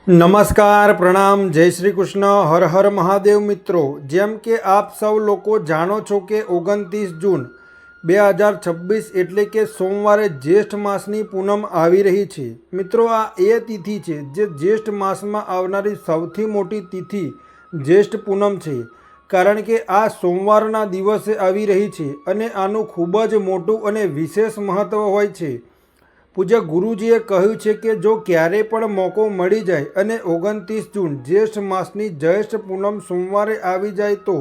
નમસ્કાર, પ્રણામ, જય શ્રી કૃષ્ણ, હર હર મહાદેવ મિત્રો। જેમ કે આપ સૌ લોકો જાણો છો કે 29 જૂન 2026 એટલે કે સોમવારે જ્યેષ્ઠ માસની પૂનમ આવી રહી છે। મિત્રો, આ એ તિથિ છે જે જ્યેષ્ઠ માસમાં આવનારી સૌથી મોટી તિથિ જ્યેષ્ઠ પૂનમ છે, કારણ કે આ સોમવારના દિવસે આવી રહી છે અને આનું ખૂબ જ મોટું અને વિશેષ મહત્ત્વ હોય છે। પૂજ્ય ગુરુજીએ કહ્યું છે કે જો ક્યારેય પણ મોકો મળી જાય અને 29 જૂન જ્યેષ્ઠ માસની જ્યેષ્ઠ પૂનમ સોમવારે આવી જાય તો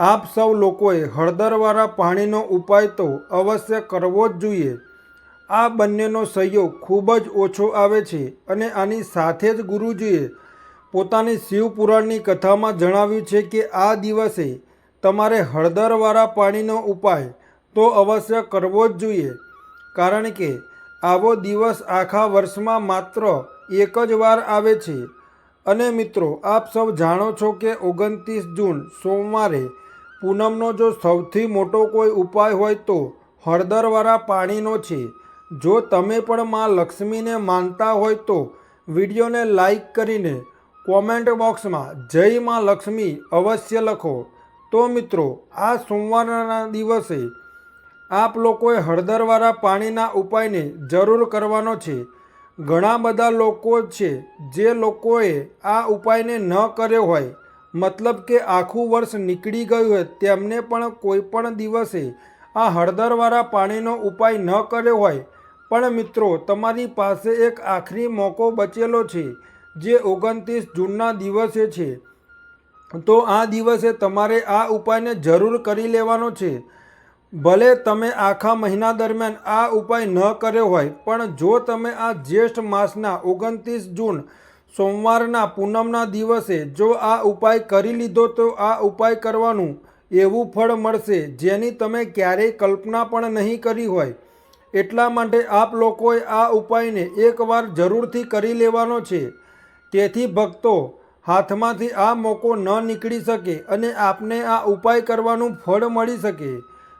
આપ સૌ લોકોએ હળદરવાળા પાણીનો ઉપાય તો અવશ્ય કરવો જ જોઈએ। આ બંનેનો સહયોગ ખૂબ જ ઓછો આવે છે અને આની સાથે જ ગુરુજીએ પોતાની શિવપુરાણની કથામાં જણાવ્યું છે કે આ દિવસે તમારે હળદરવાળા પાણીનો ઉપાય તો અવશ્ય કરવો જ જોઈએ, કારણ કે આવો દિવસ આખા વર્ષમાં માત્ર એક જ વાર આવે છે। અને મિત્રો, આપ સૌ જાણો છો કે 29 જૂન સોમવારે પૂનમનો જો સૌથી મોટો કોઈ ઉપાય હોય તો હળદરવાળા પાણીનો છે। જો તમે પણ માં લક્ષ્મીને માનતા હોય તો વિડીયોને લાઈક કરીને કોમેન્ટ બોક્સમાં જય માં લક્ષ્મી અવશ્ય લખો। તો મિત્રો, આ સોમવારના દિવસે આપ લોકોએ હળદરવાળા પાણીના ઉપાયને જરૂર કરવાનો છે। ઘણા બધા લોકો છે જે લોકોએ આ ઉપાયને ન કર્યો હોય, મતલબ કે આખું વર્ષ નીકળી ગયું હોય, તેમને પણ કોઈ પણ દિવસે આ હળદરવાળા પાણીનો ઉપાય ન કર્યો હોય, પણ મિત્રો તમારી પાસે એક આખરી મોકો બચેલો છે જે 29 જૂનના દિવસે છે, તો આ દિવસે તમારે આ ઉપાયને જરૂર કરી લેવાનો છે। ભલે તમે આખા મહિના દરમિયાન આ ઉપાય ન કર્યો હોય, પણ જો તમે આ જ્યેષ્ઠ માસના 29 જૂન સોમવારના પૂનમના દિવસે જો આ ઉપાય કરી લીધો તો આ ઉપાય કરવાનું એવું ફળ મળશે જેની તમે ક્યારેય કલ્પના પણ નહીં કરી હોય। એટલા માટે આપ લોકોએ આ ઉપાયને એકવાર જરૂરથી કરી લેવાનો છે, તેથી ભક્તો હાથમાંથી આ મોકો ન નીકળી શકે અને આપને આ ઉપાય કરવાનું ફળ મળી શકે।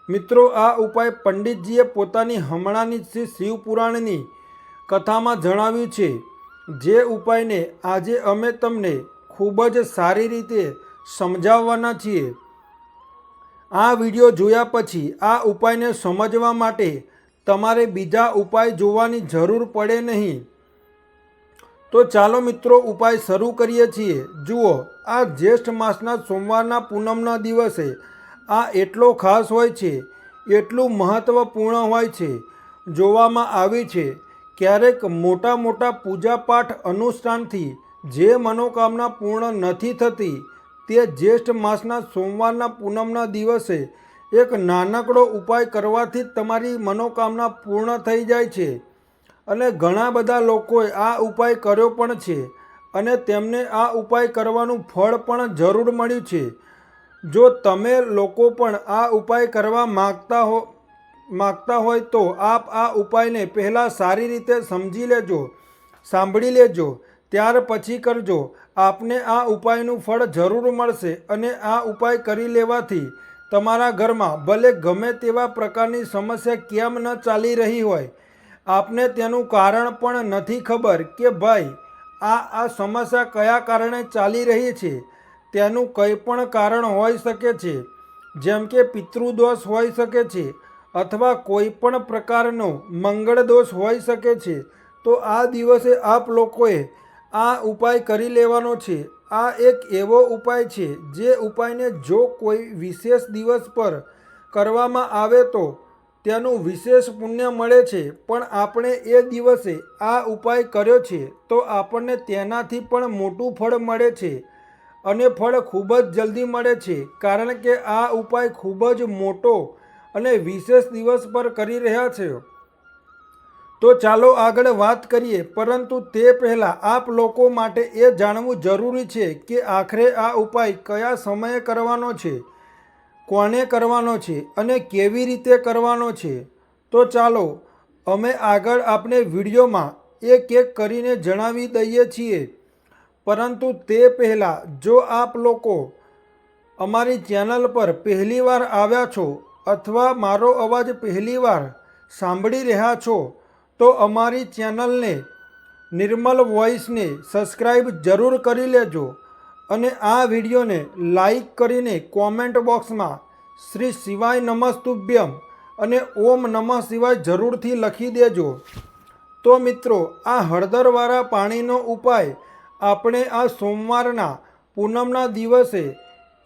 મિત્રો, આ ઉપાય પંડિતજીએ પોતાની હમણાંની શિવપુરાણની કથામાં જણાવ્યું છે, જે ઉપાયને આજે અમે તમને ખૂબ જ સારી રીતે સમજાવવાના છીએ। આ વિડીયો જોયા પછી આ ઉપાયને સમજવા માટે તમારે બીજા ઉપાય જોવાની જરૂર પડે નહીં। તો ચાલો મિત્રો, ઉપાય શરૂ કરીએ છીએ। જુઓ, આ જ્યેષ્ઠ માસના સોમવારના પૂનમના દિવસે આ એટલો ખાસ હોય છે, એટલું મહત્ત્વપૂર્ણ હોય છે। જોવામાં આવ્યું છે ક્યારેક મોટા મોટા પૂજાપાઠ અનુષ્ઠાનથી જે મનોકામના પૂર્ણ નથી થતી, તે જ્યેષ્ઠ માસના સોમવારના પૂનમના દિવસે એક નાનકડો ઉપાય કરવાથી જ તમારી મનોકામના પૂર્ણ થઈ જાય છે। અને ઘણા બધા લોકોએ આ ઉપાય કર્યો પણ છે અને તેમને આ ઉપાય કરવાનું ફળ પણ જરૂર મળ્યું છે। જો તમે લોકો પણ આ ઉપાય કરવા માગતા હોય તો આપ આ ઉપાયને પહેલાં સારી રીતે સમજી લેજો, સાંભળી લેજો, ત્યાર પછી કરજો। આપને આ ઉપાયનું ફળ જરૂર મળશે અને આ ઉપાય કરી લેવાથી તમારા ઘરમાં ભલે ગમે તેવા પ્રકારની સમસ્યા કેમ ન ચાલી રહી હોય, આપને તેનું કારણ પણ નથી ખબર કે ભાઈ આ સમસ્યા કયા કારણે ચાલી રહી છે, તેનું કંઈ પણ કારણ હોઈ શકે છે, જેમ કે પિતૃદોષ હોઈ શકે છે અથવા કોઈ પણ પ્રકારનો મંગળ દોષ હોઈ શકે છે। તો આ દિવસે આપ લોકોએ આ ઉપાય કરી લેવાનો છે। આ એક એવો ઉપાય છે જે ઉપાયને જો કોઈ વિશેષ દિવસ પર કરવામાં આવે તો તેનું વિશેષ પુણ્ય મળે છે, પણ આપણે એ દિવસે આ ઉપાય કર્યો છે તો આપણને તેનાથી પણ મોટું ફળ મળે છે અને ફળ ખૂબ જ જલ્દી મળે છે, કારણ કે આ ઉપાય ખૂબ જ મોટો અને વિશેષ દિવસ પર કરી રહ્યા છે। તો ચાલો આગળ વાત કરીએ, પરંતુ તે પહેલાં આપ લોકો માટે એ જાણવું જરૂરી છે કે આખરે આ ઉપાય કયા સમયે કરવાનો છે, કોને કરવાનો છે અને કેવી રીતે કરવાનો છે। તો ચાલો અમે આગળ આપણે વિડીયોમાં એક એક કરીને જણાવી દઈએ છીએ, પરંતુ તે પહેલાં જો આપ લોકો અમારી ચેનલ પર પહેલીવાર આવ્યા છો અથવા મારો અવાજ પહેલીવાર સાંભળી રહ્યા છો તો અમારી ચેનલને નિર્મલ વોઇસને સબસ્ક્રાઈબ જરૂર કરી લેજો અને આ વિડીયોને લાઈક કરીને કોમેન્ટ બોક્સમાં શ્રી શિવાય નમસ્તુભ્યમ અને ઓમ નમઃ શિવાય જરૂરથી લખી દેજો। તો મિત્રો, આ હળદરવાળા પાણીનો ઉપાય આપણે આ સોમવારના પૂનમના દિવસે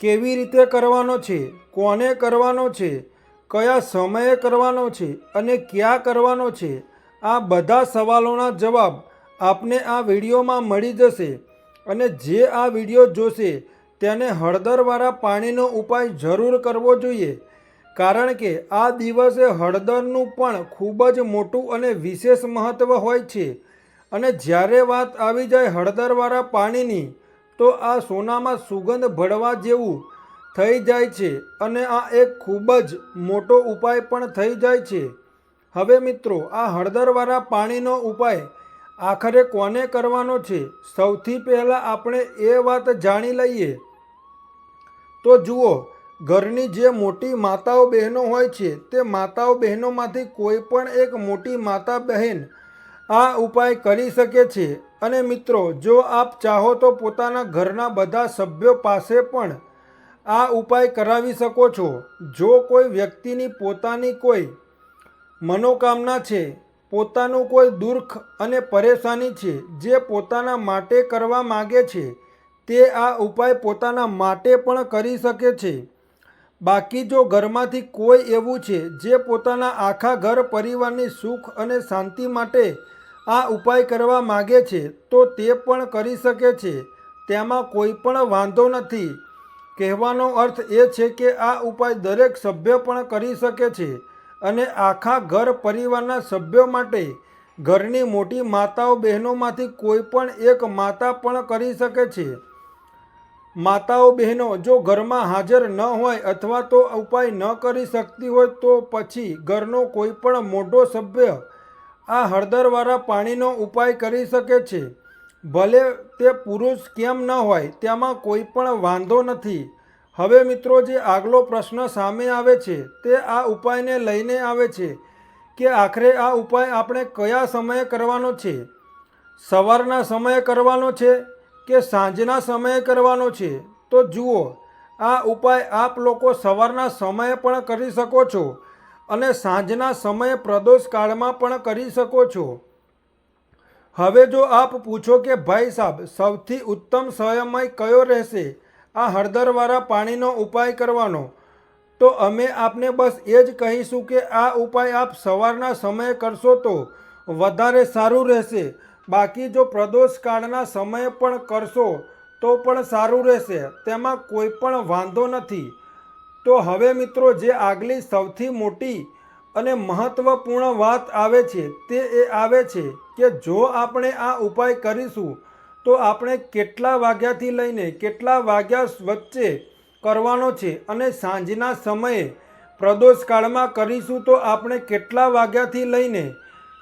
કેવી રીતે કરવાનો છે, કોને કરવાનો છે, કયા સમયે કરવાનો છે અને ક્યાં કરવાનો છે, આ બધા સવાલોના જવાબ આપને આ વિડીયોમાં મળી જશે। અને જે આ વિડીયો જોશે તેને હળદરવાળા પાણીનો ઉપાય જરૂર કરવો જોઈએ, કારણ કે આ દિવસે હળદરનું પણ ખૂબ જ મોટું અને વિશેષ મહત્ત્વ હોય છે। અને જ્યારે વાત આવી જાય હળદરવાળા પાણીની તો આ સોનામાં સુગંધ ભળવા જેવું થઈ જાય છે અને આ એક ખૂબ જ મોટો ઉપાય પણ થઈ જાય છે। હવે મિત્રો, આ હળદરવાળા પાણીનો ઉપાય આખરે કોને કરવાનો છે, સૌથી પહેલાં આપણે એ વાત જાણી લઈએ। તો જુઓ, ઘરની જે મોટી માતાઓ બહેનો હોય છે તે માતાઓ બહેનોમાંથી કોઈ પણ એક મોટી માતા બહેન આ ઉપાય કરી શકે છે। અને મિત્રો, જો આપ ચાહો તો પોતાના ઘરના બધા સભ્યો પાસે પણ આ ઉપાય કરાવી શકો છો। જો કોઈ વ્યક્તિની પોતાની કોઈ મનોકામના છે, પોતાનું કોઈ દુઃખ અને પરેશાની છે જે પોતાના માટે કરવા માગે છે, તે આ ઉપાય પોતાના માટે પણ કરી શકે છે। બાકી જો ઘરમાંથી કોઈ એવું છે જે પોતાના આખા ઘર પરિવારની સુખ અને શાંતિ માટે આ ઉપાય કરવા માગે છે તો તે પણ કરી શકે છે, તેમાં કોઈ પણ વાંધો નથી। કહેવાનો અર્થ એ છે કે આ ઉપાય દરેક સભ્ય પણ કરી શકે છે અને આખા ઘર પરિવારના સભ્યો માટે ઘરની મોટી માતાઓ બહેનોમાંથી કોઈ પણ એક માતા પણ કરી શકે છે। માતાઓ બહેનો જો ઘરમાં હાજર ન હોય અથવા તો ઉપાય ન કરી શકતી હોય તો પછી ઘરનો કોઈ પણ મોટો સભ્ય આ હળદરવાળા પાણીનો ઉપાય કરી શકે છે, ભલે તે પુરુષ કેમ ન હોય, તેમાં કોઈ પણ વાંધો નથી। હવે મિત્રો, જે આગલો પ્રશ્ન સામે આવે છે તે આ ઉપાયને લઈને આવે છે કે આખરે આ ઉપાય આપણે કયા સમયે કરવાનો છે, સવારના સમયે કરવાનો છે કે સાંજના સમયે કરવાનો છે। તો જુઓ, આ ઉપાય આપ લોકો સવારના સમયે પણ કરી શકો છો અને સાંજના સમયે પ્રદોષ કાળમાં પણ કરી શકો છો। હવે જો આપ પૂછો કે ભાઈ સાહેબ, સૌથી ઉત્તમ સમય કયો રહેશે આ હળદરવાળા પાણીનો ઉપાય કરવાનો, તો અમે આપને બસ એ જ કહીશું કે આ ઉપાય આપ સવારના સમયે કરશો તો વધારે સારું રહેશે। બાકી જો પ્રદોષ કાળના સમયે પણ કરશો તો પણ સારું રહેશે, તેમાં કોઈ પણ વાંધો નથી। તો હવે મિત્રો, જે આગલી સૌથી મોટી અને મહત્ત્વપૂર્ણ વાત આવે છે તે એ આવે છે કે જો આપણે આ ઉપાય કરીશું તો આપણે કેટલા વાગ્યાથી લઈને કેટલા વાગ્યા વચ્ચે કરવાનો છે અને સાંજના સમયે પ્રદોષ કાળમાં કરીશું તો આપણે કેટલા વાગ્યાથી લઈને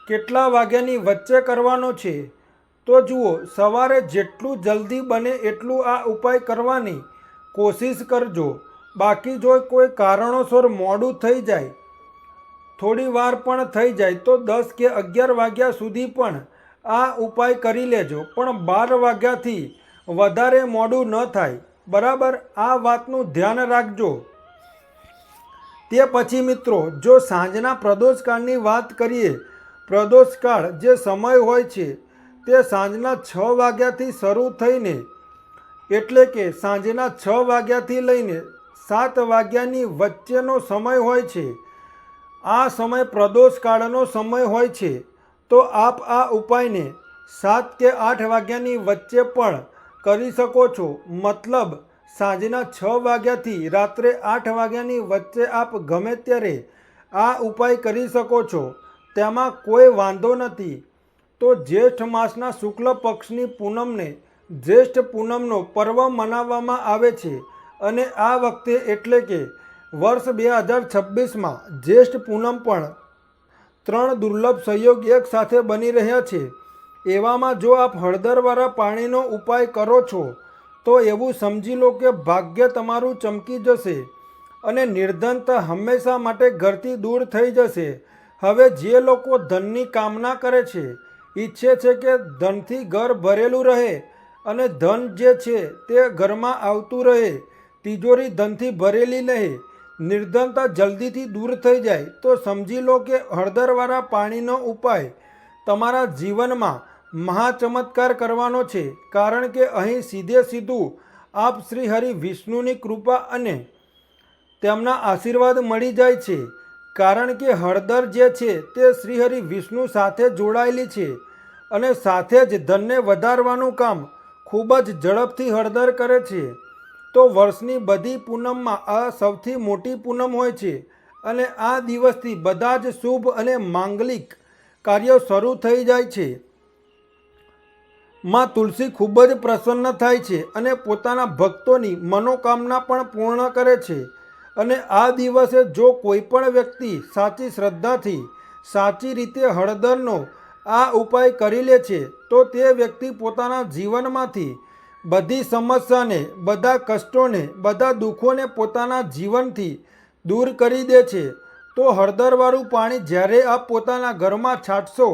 કેટલા વાગ્યાની વચ્ચે કરવાનો છે। તો જુઓ, સવારે જેટલું જલ્દી બને એટલું આ ઉપાય કરવાની કોશિશ કરજો। બાકી જો કોઈ કારણોસર મોડું થઈ જાય, થોડી વાર પણ થઈ જાય તો 10 કે 11 વાગ્યા સુધી પણ આ ઉપાય કરી લેજો, પણ 12 વાગ્યાથી વધારે મોડું ન થાય, બરાબર? આ વાતનું ધ્યાન રાખજો। તે પછી મિત્રો, જો સાંજના પ્રદોષકાળની વાત કરીએ, પ્રદોષકાળ જે સમય હોય છે તે સાંજના 6 વાગ્યાથી શરૂ થઈને, એટલે કે સાંજના 6 વાગ્યાથી લઈને 7 વાગ્યાની વચ્ચેનો સમય હોય છે। આ સમય પ્રદોષકાળનો સમય હોય છે। તો આપ આ ઉપાયને 7 કે 8 વાગ્યાની વચ્ચે પણ કરી શકો છો, મતલબ સાંજના 6 વાગ્યાથી રાત્રે 8 વાગ્યાની વચ્ચે આપ ગમે ત્યારે આ ઉપાય કરી શકો છો, તેમાં કોઈ વાંધો નથી। તો જ્યેષ્ઠ માસના શુક્લ પક્ષની પૂનમને જ્યેષ્ઠ પૂનમનો પર્વ મનાવવામાં આવે છે અને આ વખતે એટલે કે વર્ષ 2026માં જ્યેષ્ઠ પૂનમ પણ 3 દુર્લભ સંયોગ એક સાથે બની રહ્યા છે। એવામાં જો આપ હળદરવાળા પાણીનો ઉપાય કરો છો તો એવું સમજી લો કે ભાગ્ય તમારું ચમકી જશે અને નિર્ધનતા હંમેશા માટે ઘરથી દૂર થઈ જશે। હવે જે લોકો ધનની કામના કરે છે, ઈચ્છે છે કે ધનથી ઘર ભરેલું રહે અને ધન જે છે તે ઘરમાં આવતું રહે, તિજોરી ધનથી ભરેલી રહે, નિર્ધનતા જલ્દીથી દૂર થઈ જાય, તો સમજી લો કે હળદરવાળા પાણીનો ઉપાય તમારા જીવનમાં મહાચમત્કાર કરવાનો છે. કારણ કે અહીં સીધે સીધું આપ શ્રી હરિ વિષ્ણુની કૃપા અને તેમના આશીર્વાદ મળી જાય છે. કારણ કે હળદર જે છે તે શ્રી હરિ વિષ્ણુ સાથે જોડાયેલી છે અને સાથે જ ધનને વધારવાનું કામ ખૂબ જ ઝડપથી હળદર કરે છે. તો વર્ષની બધી પૂનમમાં આ સૌથી મોટી પૂનમ હોય છે અને આ દિવસથી બધા જ શુભ અને માંગલિક કાર્યો શરૂ થઈ જાય છે. માં તુલસી ખૂબ જ પ્રસન્ન થાય છે અને પોતાના ભક્તોની મનોકામના પણ પૂર્ણ કરે છે. અને આ દિવસે જો કોઈ પણ વ્યક્તિ સાચી શ્રદ્ધાથી સાચી રીતે હળદરનો આ ઉપાય કરી લે છે તો તે વ્યક્તિ પોતાના જીવનમાંથી બધી સમસ્યાને, બધા કષ્ટોને, બધા દુઃખોને પોતાના જીવનથી દૂર કરી દે છે. તો હળદરવાળું પાણી જ્યારે આપ પોતાના ઘરમાં છાંટશો,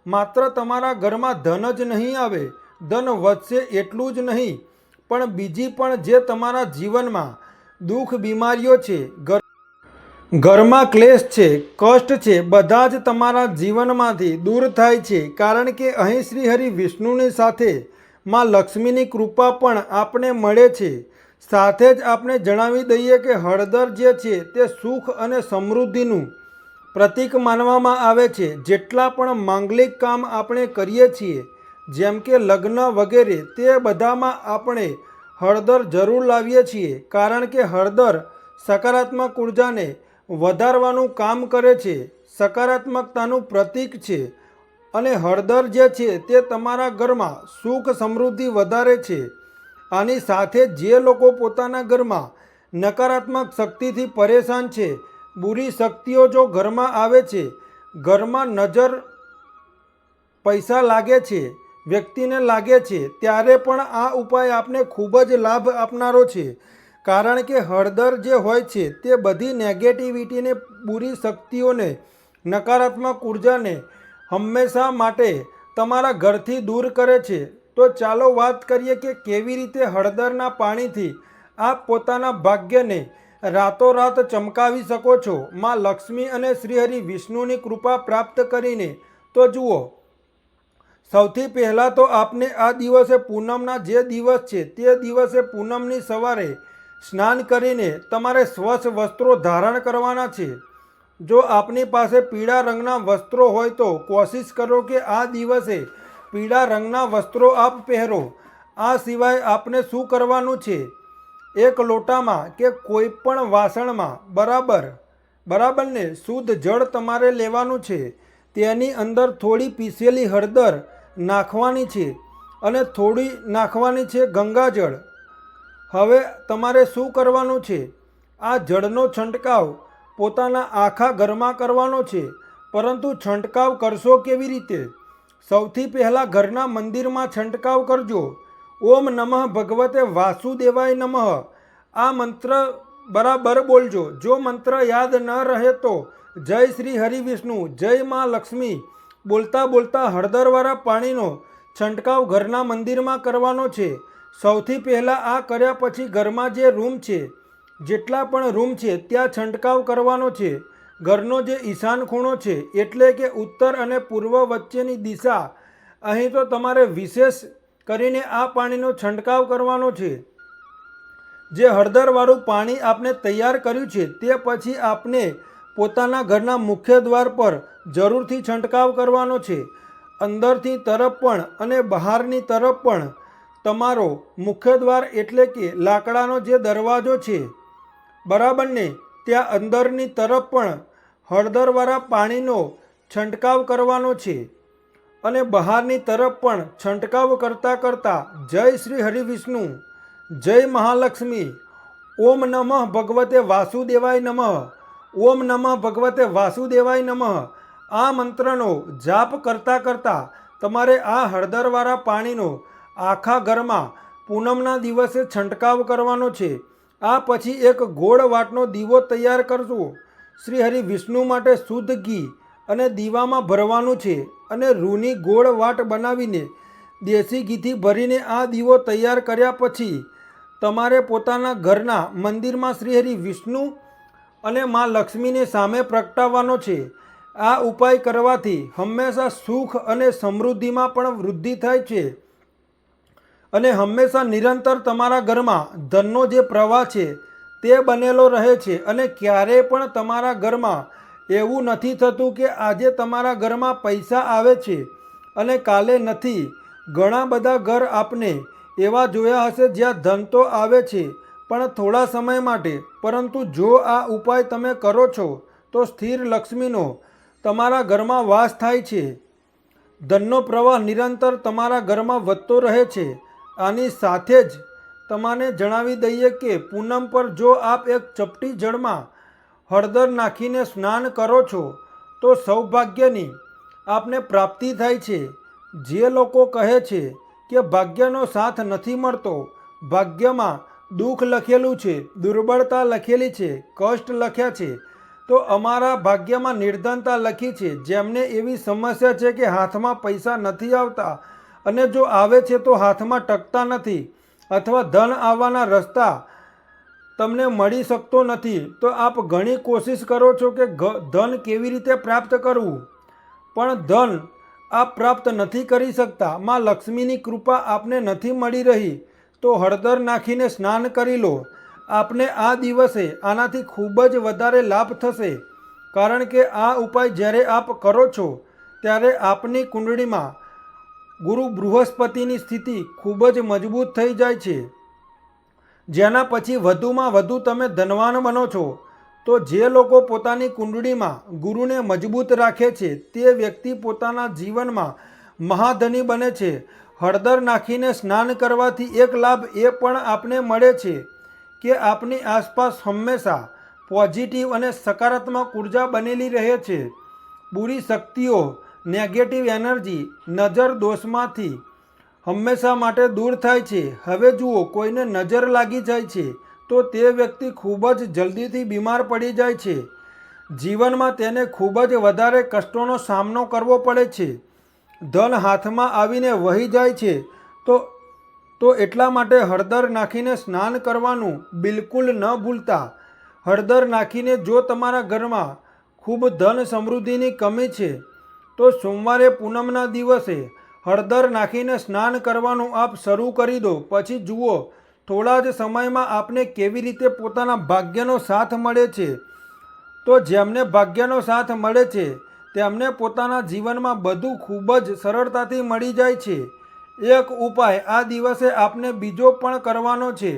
માત્ર તમારા ઘરમાં ધન જ નહીં આવે, ધન વધશે એટલું જ નહીં, પણ બીજી પણ જે તમારા જીવનમાં દુઃખ બીમારીઓ છે, ઘરમાં ક્લેશ છે, કષ્ટ છે, બધા જ તમારા જીવનમાંથી દૂર થાય છે. કારણ કે અહીં શ્રી હરિ વિષ્ણુની સાથે માં લક્ષ્મીની કૃપા પણ આપને મળે છે. સાથે જ આપણે જણાવી દઈએ કે હળદર જે છે તે સુખ અને સમૃદ્ધિનું પ્રતીક માનવામાં આવે છે. જેટલા પણ માંગલિક કામ આપણે કરીએ છીએ, જેમ કે લગ્ન વગેરે, તે બધામાં આપણે હળદર જરૂર લાવીએ છીએ. કારણ કે હળદર સકારાત્મક ઉર્જાને વધારવાનું કામ કરે છે, સકારાત્મકતાનું પ્રતીક છે અને હળદર જે છે તે તમારા ઘરમાં સુખ સમૃદ્ધિ વધારે છે. આની સાથે જે લોકો પોતાના ઘરમાં નકારાત્મક શક્તિથી પરેશાન છે, બુરી શક્તિઓ જો ઘરમાં આવે છે, ઘરમાં નજર પૈસા લાગે છે, વ્યક્તિને લાગે છે, ત્યારે પણ આ ઉપાય આપને ખૂબ જ લાભ આપનારો છે. કારણ કે હળદર જે હોય છે તે બધી નેગેટિવિટીને, બુરી શક્તિઓને, નકારાત્મક ઉર્જાને હંમેશા માટે તમારા ઘરથી દૂર કરે છે. તો ચાલો વાત કરીએ કે કેવી રીતે હળદરના પાણીથી આપ પોતાના ભાગ્યને રાતોરાત ચમકાવી શકો છો, માં લક્ષ્મી અને શ્રીહરિ વિષ્ણુની કૃપા પ્રાપ્ત કરીને. તો જુઓ, સૌથી પહેલાં તો આપને આ દિવસે, પૂનમના જે દિવસ છે તે દિવસે પૂનમની સવારે સ્નાન કરીને તમારે સ્વચ્છ વસ્ત્રો ધારણ કરવાના છે. જો આપની પાસે પીળા રંગના વસ્ત્રો હોય તો કોશિશ કરો કે આ દિવસે પીળા રંગના વસ્ત્રો આપ પહેરો. આ સિવાય આપને શું કરવાનું છે, એક લોટામાં કે કોઈ પણ વાસણમાં બરાબર ને શુદ્ધ જળ તમારે લેવાનું છે. તેની અંદર થોડી પીસેલી હળદર નાખવાની છે અને થોડી નાખવાની છે ગંગાજળ. હવે તમારે શું કરવાનું છે, આ જળનો છંટકાવ પોતાના આખા ઘરમાં કરવાનો છે. પરંતુ છંટકાવ કરશો કેવી રીતે? સૌથી પહેલાં ઘરના મંદિરમાં છંટકાવ કરજો. ઓમ નમઃ ભગવતે વાસુદેવાય નમઃ આ મંત્ર બરાબર બોલજો. જો મંત્ર યાદ ન રહે તો જય શ્રી હરિ વિષ્ણુ, જય માં લક્ષ્મી બોલતા બોલતા હળદરવાળા પાણીનો છંટકાવ ઘરના મંદિરમાં કરવાનો છે. સૌથી પહેલાં આ કર્યા પછી ઘરમાં જે રૂમ છે, જેટલા પણ રૂમ છે ત્યાં છંટકાવ કરવાનો છે. ઘરનો જે ઈશાન ખૂણો છે, એટલે કે ઉત્તર અને પૂર્વ વચ્ચેની દિશા, અહીં તો તમારે વિશેષ કરીને આ પાણીનો છંટકાવ કરવાનો છે. જે હળદરવાળું પાણી આપણે તૈયાર કર્યું છે તે પછી આપને પોતાના ઘરના મુખ્ય દ્વાર પર જરૂરથી છંટકાવ કરવાનો છે. અંદરની તરફ પણ અને બહારની તરફ પણ. તમારો મુખ્ય દ્વાર એટલે કે લાકડાનો જે દરવાજો છે, બરાબર ને, ત્યાં અંદરની તરફ પણ હળદરવાળા પાણીનો છંટકાવ કરવાનો છે અને બહારની તરફ પણ છંટકાવ કરતાં કરતાં જય શ્રી હરિ વિષ્ણુ, જય મહાલક્ષ્મી, ઓમ નમઃ ભગવતે વાસુદેવાય નમઃ, ઓમ નમઃ ભગવતે વાસુદેવાય નમઃ આ મંત્રનો જાપ કરતાં કરતાં તમારે આ હળદરવાળા પાણીનો આખા ઘરમાં પૂનમના દિવસે છંટકાવ કરવાનો છે. આ પછી એક ગોળ વાટનો દીવો તૈયાર કરજો. શ્રી હરિ વિષ્ણુ માટે શુદ્ધ ઘી અને દીવામાં ભરવાનું છે અને રૂની ગોળ વાટ બનાવીને દેશી ઘીથી ભરીને આ દીવો તૈયાર કર્યા પછી તમારે પોતાના ઘરના મંદિરમાં શ્રીહરિ વિષ્ણુ અને મા લક્ષ્મીને સામે પ્રગટાવવાનો છે. આ ઉપાય કરવાથી હંમેશા સુખ અને સમૃદ્ધિમાં પણ વૃદ્ધિ થાય છે અને હંમેશા નિરંતર તમારા ઘરમાં ધનનો જે પ્રવાહ છે તે બનેલો રહે છે અને ક્યારેય પણ તમારા ઘરમાં એવું નથી થતું કે આજે તમારા ઘરમાં પૈસા આવે છે અને કાલે નથી. ઘણા બધા ઘર આપને એવા જોયા હશે જ્યાં ધન તો આવે છે પણ થોડા સમય માટે, પરંતુ જો આ ઉપાય તમે કરો છો તો સ્થિર લક્ષ્મીનો તમારા ઘરમાં વાસ થાય છે. ધનનો પ્રવાહ નિરંતર તમારા ઘરમાં વધતો રહે છે. આની સાથે જ તમને જણાવી દઈએ કે પૂનમ પર જો આપ એક ચપટી જળમાં હળદર નાખીને સ્નાન કરો છો તો સૌભાગ્યની આપને પ્રાપ્તિ થાય છે. જે લોકો કહે છે કે ભાગ્યનો સાથ નથી મળતો, ભાગ્યમાં દુઃખ લખેલું છે, દુર્બળતા લખેલી છે, કષ્ટ લખ્યા છે, તો અમારા ભાગ્યમાં નિર્ધનતા લખી છે. જેમને એવી સમસ્યા છે કે હાથમાં પૈસા નથી આવતા અને જો આવે છે તો હાથમાં ટકતા નથી અથવા ધન આવવાના રસ્તા તમને મળી શકતો નથી, તો આપ ઘણી કોશિશ કરો છો કે ધન કેવી રીતે પ્રાપ્ત કરવું, પણ ધન આપ પ્રાપ્ત નથી કરી શકતા, માં લક્ષ્મીની કૃપા આપને નથી મળી રહી, તો હળદર નાખીને સ્નાન કરી લો. આપને આ દિવસે આનાથી ખૂબ જ વધારે લાભ થશે, કારણ કે આ ઉપાય જ્યારે આપ કરો છો ત્યારે આપની કુંડળીમાં ગુરુ બૃહસ્પતિની સ્થિતિ ખૂબ જ મજબૂત થઈ જાય છે, જેના પછી વધુમાં વધુ તમે ધનવાન બનો છો. તો જે લોકો પોતાની કુંડળીમાં ગુરુને મજબૂત રાખે છે તે વ્યક્તિ પોતાના જીવનમાં મહાધની બને છે. હળદર નાખીને સ્નાન કરવાથી એક લાભ એ પણ આપને મળે છે કે આપની આસપાસ હંમેશા પોઝિટિવ અને સકારાત્મક ઉર્જા બનેલી રહે છે. બુરી શક્તિઓ, નેગેટિવ એનર્જી, નજર દોષમાંથી હંમેશા માટે દૂર થાય છે. હવે જુઓ, કોઈને નજર લાગી જાય છે તો તે વ્યક્તિ ખૂબ જ જલ્દીથી બીમાર પડી જાય છે. જીવનમાં તેને ખૂબ જ વધારે કષ્ટોનો સામનો કરવો પડે છે. ધન હાથમાં આવીને વહી જાય છે. તો એટલા માટે હળદર નાખીને સ્નાન કરવાનું બિલકુલ ન ભૂલતા. હળદર નાખીને જો તમારા ઘરમાં ખૂબ ધન સમૃદ્ધિની કમી છે તો સોમવારે પૂનમના દિવસે હળદર નાખીને સ્નાન કરવાનું આપ શરૂ કરી દો. પછી જુઓ થોડા જ સમયમાં આપને કેવી રીતે પોતાના ભાગ્યનો સાથ મળે છે. તો જેમને ભાગ્યનો સાથ મળે છે તેમને પોતાના જીવનમાં બધું ખૂબ જ સરળતાથી મળી જાય છે. એક ઉપાય આ દિવસે આપને બીજો પણ કરવાનો છે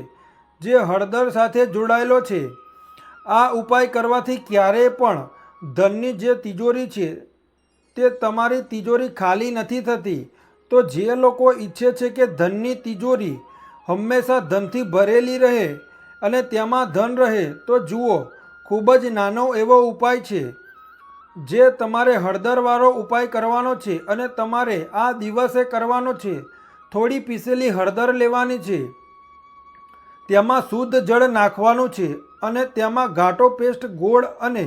જે હળદર સાથે જોડાયેલો છે. આ ઉપાય કરવાથી ક્યારેય પણ ધનની જે તિજોરી છે તે તમારી તિજોરી ખાલી નથી થતી. તો જે લોકો ઈચ્છે છે કે ધનની તિજોરી હંમેશા ધનથી ભરેલી રહે અને તેમાં ધન રહે, તો જુઓ, ખૂબ જ નાનો એવો ઉપાય છે જે તમારે હળદરવાળો ઉપાય કરવાનો છે અને તમારે આ દિવસે કરવાનો છે. થોડી પીસેલી હળદર લેવાની છે, તેમાં શુદ્ધ જળ નાખવાનું છે અને તેમાં ઘાટો પેસ્ટ ગોળ અને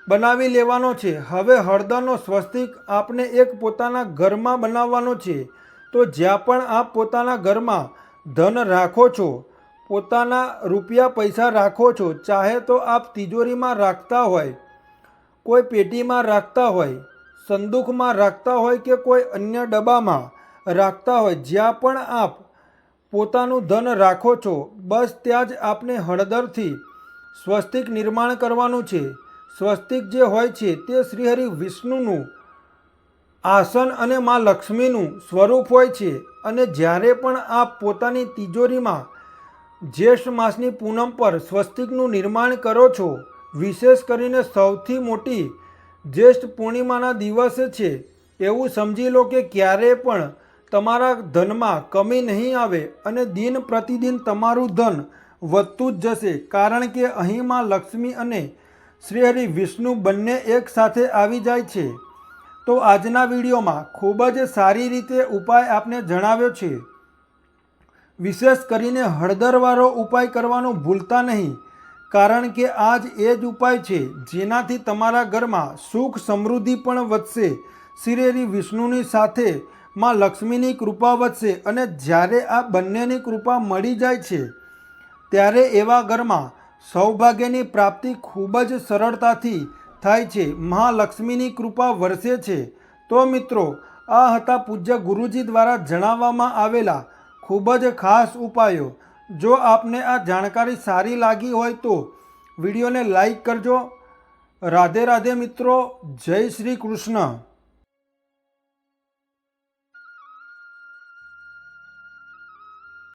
બનાવી લેવાનો છે. હવે હળદરનો સ્વસ્તિક આપને એક પોતાના ઘરમાં બનાવવાનો છે. તો જ્યાં પણ આપ પોતાના ઘરમાં ધન રાખો છો, પોતાના રૂપિયા પૈસા રાખો છો, ચાહે તો આપ તિજોરીમાં રાખતા હોય, કોઈ પેટીમાં રાખતા હોય, સંદૂકમાં રાખતા હોય કે કોઈ અન્ય ડબ્બામાં રાખતા હોય, જ્યાં પણ આપ પોતાનું ધન રાખો છો, બસ ત્યાં જ આપને હળદરથી સ્વસ્તિક નિર્માણ કરવાનું છે. સ્વસ્તિક જે હોય છે તે શ્રીહરિ વિષ્ણુનું આસન અને મા લક્ષ્મીનું સ્વરૂપ હોય છે. અને જ્યારે પણ આપ પોતાની તિજોરીમાં જ્યેષ્ઠ માસની પૂનમ પર સ્વસ્તિકનું નિર્માણ કરો છો, વિશેષ કરીને સૌથી મોટી જ્યેષ્ઠ પૂર્ણિમાના દિવસે છે, એવું સમજી લો કે ક્યારેય પણ તમારા ધનમાં કમી નહીં આવે અને દિન પ્રતિદિન તમારું ધન વધતું જ જશે, કારણ કે અહીં માં લક્ષ્મી અને શ્રીહરિ વિષ્ણુ બંને એક સાથે આવી જાય છે. તો આજના વિડીયોમાં ખૂબ જ સારી રીતે ઉપાય આપને જણાવ્યો છે. વિશેષ કરીને હળદરવાળો ઉપાય કરવાનું ભૂલતા નહીં, કારણ કે આ જ એ જ ઉપાય છે જેનાથી તમારા ઘરમાં સુખ સમૃદ્ધિ પણ વધશે, શ્રી વિષ્ણુની સાથે માં લક્ષ્મીની કૃપા વધશે અને જ્યારે આ બંનેની કૃપા મળી જાય છે ત્યારે એવા ઘરમાં સૌભાગ્યની પ્રાપ્તિ ખૂબ જ સરળતાથી થાય છે, મહાલક્ષ્મીની કૃપા વરસે છે। તો મિત્રો, આ હતા પૂજ્ય ગુરુજી દ્વારા જણાવવામાં આવેલા ખૂબ જ ખાસ ઉપાયો। જો આપને આ જાણકારી સારી લાગી હોય તો વિડીયોને લાઈક કરજો। રાધે રાધે મિત્રો, જય શ્રી કૃષ્ણ।